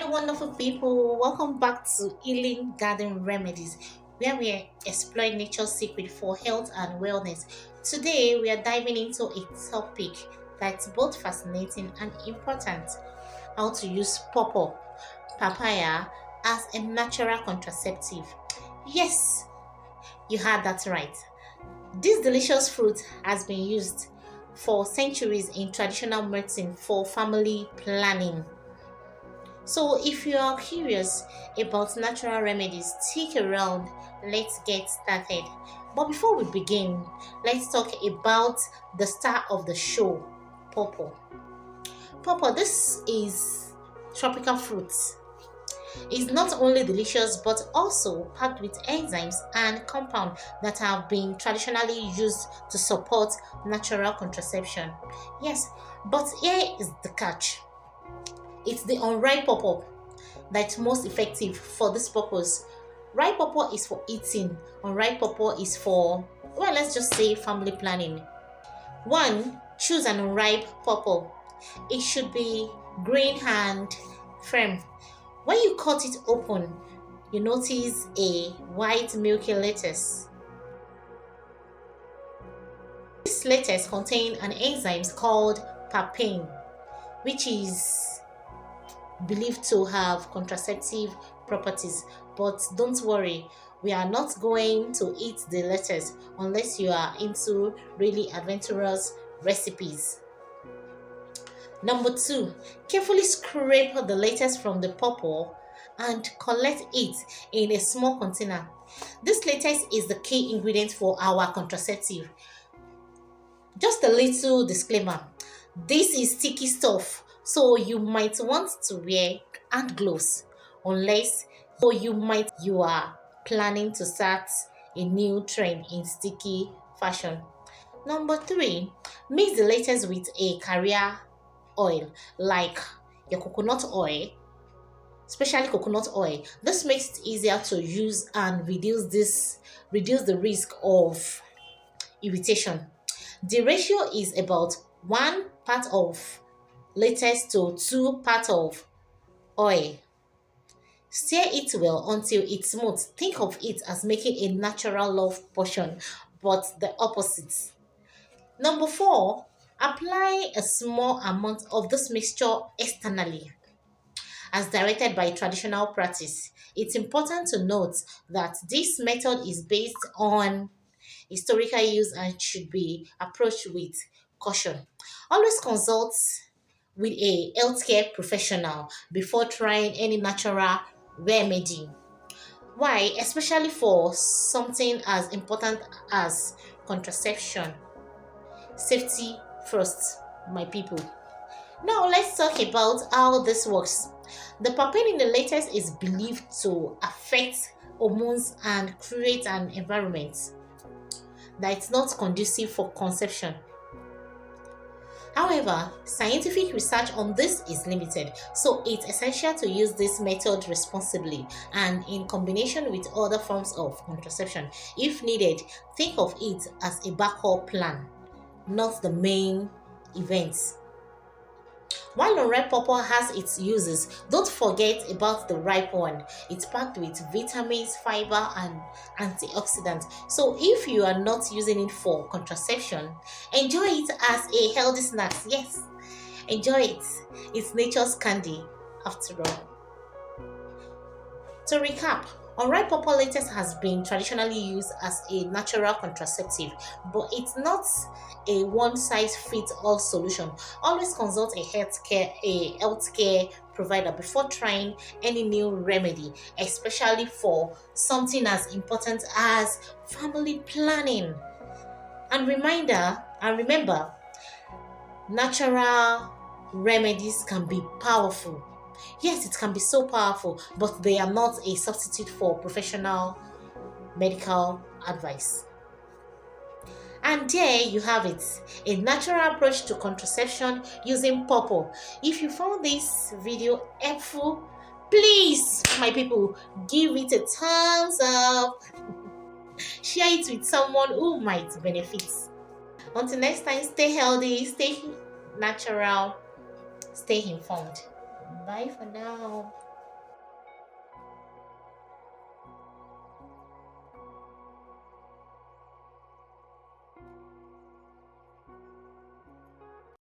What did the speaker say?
Wonderful people. Welcome back to Healing Garden Remedies, where we explore nature's secret for health and wellness. Today, we are diving into a topic that's both fascinating and important: how to use pawpaw, papaya, as a natural contraceptive. Yes, you heard that right. This delicious fruit has been used for centuries in traditional medicine for family planning. So, if you are curious about natural remedies, stick around. Let's get started. But before we begin, let's talk about the star of the show, pawpaw. Pawpaw, this is tropical fruit. It's not only delicious but also packed with enzymes and compounds that have been traditionally used to support natural contraception. Yes, but here is the catch. It's the unripe pawpaw that's most effective for this purpose. Ripe pawpaw is for eating, unripe pawpaw is for, well, let's just say family planning. One, choose an unripe pawpaw. It should be green and firm. When you cut it open, you notice a white milky lettuce. This lettuce contains an enzyme called papain, which is believed to have contraceptive properties. But don't worry, we are not going to eat the lettuce unless you are into really adventurous recipes. Number two, carefully scrape the lettuce from the pawpaw and collect it in a small container. This lettuce is the key ingredient for our contraceptive. Just a little disclaimer: this is sticky stuff, so you might want to wear hand gloves unless you are planning to start a new trend in sticky fashion. Number three, mix the lettuce with a carrier oil like your coconut oil, especially coconut oil. This makes it easier to use and reduce the risk of irritation. The ratio is about one part of lettuce to two parts of oil. Stir it well until it's smooth. Think of it as making a natural love potion, but the opposite. Number four, apply a small amount of this mixture externally as directed by traditional practice. It's important to note that this method is based on historical use and should be approached with caution. Always consult with a healthcare professional before trying any natural remedy. Why? Especially for something as important as contraception. Safety first, my people. Now let's talk about how this works. The papain in the lettuce is believed to affect hormones and create an environment that is not conducive for conception. However, scientific research on this is limited, so it's essential to use this method responsibly and in combination with other forms of contraception. If needed, think of it as a backup plan, not the main event. While unripe pawpaw has its uses, don't forget about the ripe one. It's packed with vitamins, fiber, and antioxidants. So if you are not using it for contraception, enjoy it as a healthy snack. Yes, enjoy it. It's nature's candy, after all. To recap, unripe pawpaw lettuce has been traditionally used as a natural contraceptive, but it's not a one-size-fits-all solution. Always consult a healthcare provider before trying any new remedy, especially for something as important as family planning. And remember, natural remedies can be powerful. Yes, it can be so powerful, but they are not a substitute for professional medical advice. And there you have it, a natural approach to contraception using pawpaw. If you found this video helpful, please, my people, give it a thumbs up. Share it with someone who might benefit. Until next time, stay healthy, stay natural, stay informed. Bye for now.